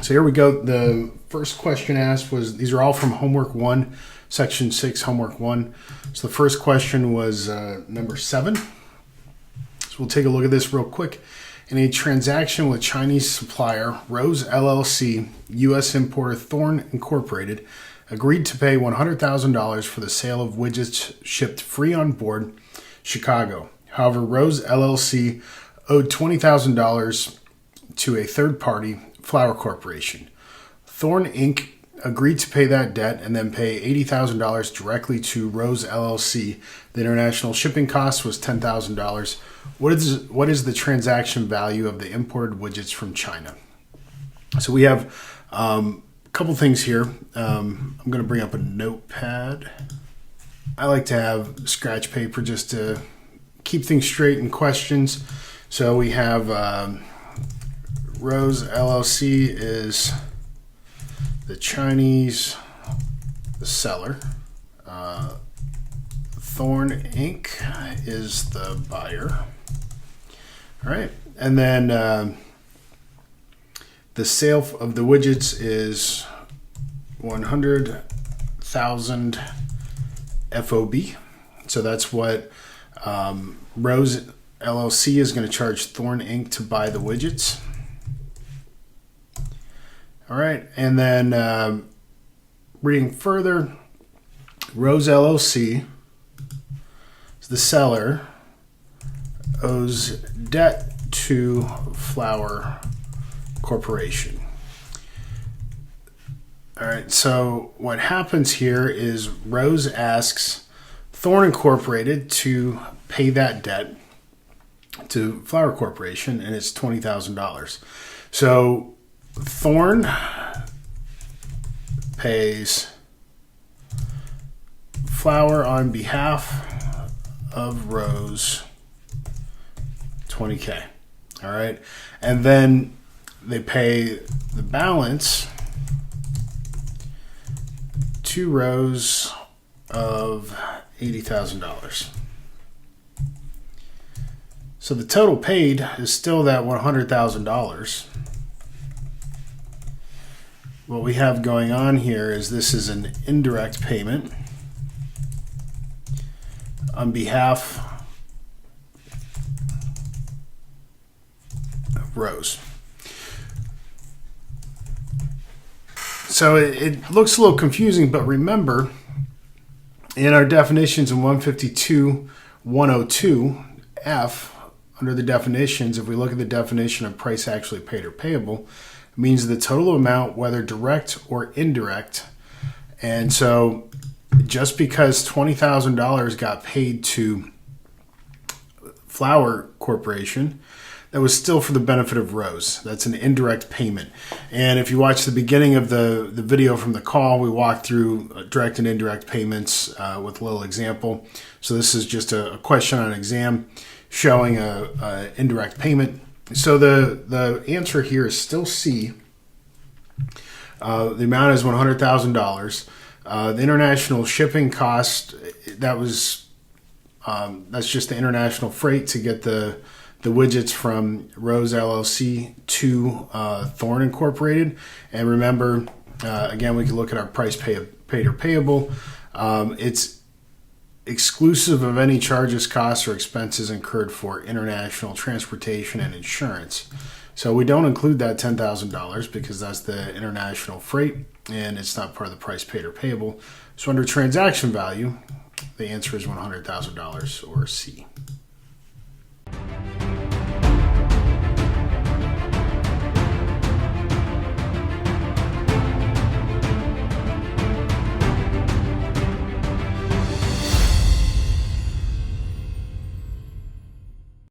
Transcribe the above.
So here we go. The first question asked was, these are all from homework 1, section 6, homework 1. So the first question was number 7. So we'll take a look at this real quick. In a transaction with Chinese supplier Rose LLC, U.S. importer Thorne Incorporated agreed to pay $100,000 for the sale of widgets shipped free on board Chicago. However, Rose LLC owed $20,000 to a third party, Flower Corporation. Thorne Inc. agreed to pay that debt and then pay $80,000 directly to Rose LLC. The international shipping cost was $10,000. What is the transaction value of the imported widgets from China? So we have a couple things here. I'm going to bring up a notepad. I like to have scratch paper just to keep things straight in questions. So we have Rose LLC is the Chinese seller. Thorne Inc. is the buyer. All right. And then the sale of the widgets is 100,000 FOB. So that's what Rose LLC is going to charge Thorne Inc. to buy the widgets. All right. And then reading further, Rose LLC, the seller, owes debt to Flower Corporation. All right, so what happens here is Rose asks Thorne Incorporated to pay that debt to Flower Corporation, and it's $20,000. So Thorne pays Flower on behalf of Rose $20K. All right, and then they pay the balance to Rose of $80,000. So the total paid is still that $100,000. What we have going on here is this is an indirect payment on behalf of Rose. So it looks a little confusing, but remember, in our definitions in 152.102F, under the definitions, if we look at the definition of price actually paid or payable, it means the total amount, whether direct or indirect. And so just because $20,000 got paid to Flower Corporation, that was still for the benefit of Rose. That's an indirect payment. And if you watch the beginning of the video from the call, we walked through direct and indirect payments with a little example. So this is just a question on an exam showing a indirect payment. So the answer here is still C. The amount is $100,000. The international shipping cost, that's just the international freight to get the widgets from Rose LLC to Thorne Incorporated. And remember, again, we can look at our price paid or payable. It's exclusive of any charges, costs, or expenses incurred for international transportation and insurance. So we don't include that $10,000 because that's the international freight and it's not part of the price paid or payable. So under transaction value, the answer is $100,000 or C.